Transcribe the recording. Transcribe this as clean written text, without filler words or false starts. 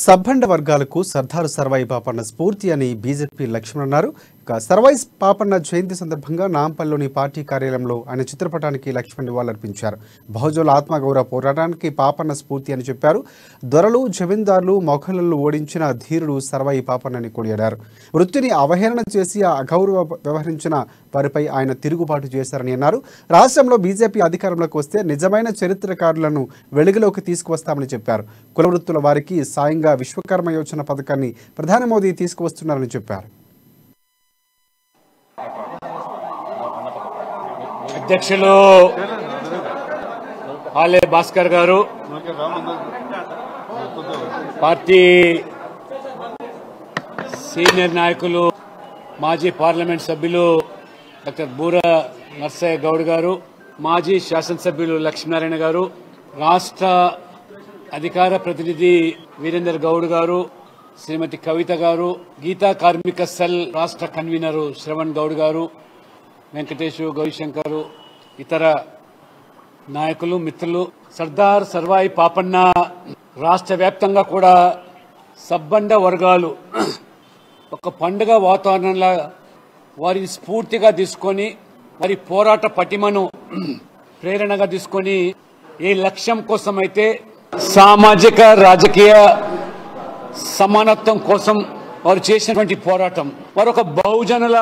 సబ్బండ వర్గాలకు సర్దారు సర్వాయి పాపన్న స్ఫూర్తి అని బీజేపీ లక్ష్మణ్ అన్నారు. సర్వాయి పాపన్న జయంతి సందర్భంగా నాంపల్లిలోని పార్టీ కార్యాలయంలో ఆయన చిత్రపటానికి లక్ష్మణ్ నివాళులర్పించారు. బహుజనుల ఆత్మగౌరవ పోరాటానికి పాపన్న స్ఫూర్తి అని చెప్పారు. దొరలు జమీందారులు మొఘలులను ఓడించిన ధీరుడు సర్వాయి పాపన్నని కొనియాడారు. వృత్తిని అవహేళన చేసి అగౌరవ వ్యవహరించిన వారిపై ఆయన తిరుగుబాటు చేశారని అన్నారు. రాష్ట్రంలో బీజేపీ అధికారంలోకి వస్తే నిజమైన చరిత్రకారులను వెలుగులోకి తీసుకువస్తామని చెప్పారు. కుల వృత్తుల వారికి సాయంగా విశ్వకర్మ యోజన పథకాన్ని ప్రధాని మోదీ తీసుకువస్తున్నారని చెప్పారు. అధ్యక్షులు ఆలే భాస్కర్ గారు, పార్టీ సీనియర్ నాయకులు మాజీ పార్లమెంట్ సభ్యులు డాక్టర్ బూర నర్సయ్య గౌడ్ గారు, మాజీ శాసనసభ్యులు లక్ష్మీనారాయణ గారు, రాష్ట్ర అధికార ప్రతినిధి వీరేందర్ గౌడ్ గారు, శ్రీమతి కవిత గారు, గీతా కార్మిక సెల్ రాష్ట్ర కన్వీనర్ శ్రవణ్ గౌడ్ గారు, వెంకటేష్ గౌరీశంకర్, ఇతర నాయకులు, మిత్రులు, సర్దార్ సర్వాయి పాపన్న రాష్ట్ర వ్యాప్తంగా కూడా సబ్బండ వర్గాలు ఒక పండుగ వాతావరణంలో వారిని స్ఫూర్తిగా తీసుకొని వారి పోరాట పటిమను ప్రేరణగా తీసుకొని ఏ లక్ష్యం కోసమైతే సామాజిక రాజకీయ సమానత్వం కోసం వారు చేసినటువంటి పోరాటం, వారు ఒక బహుజనుల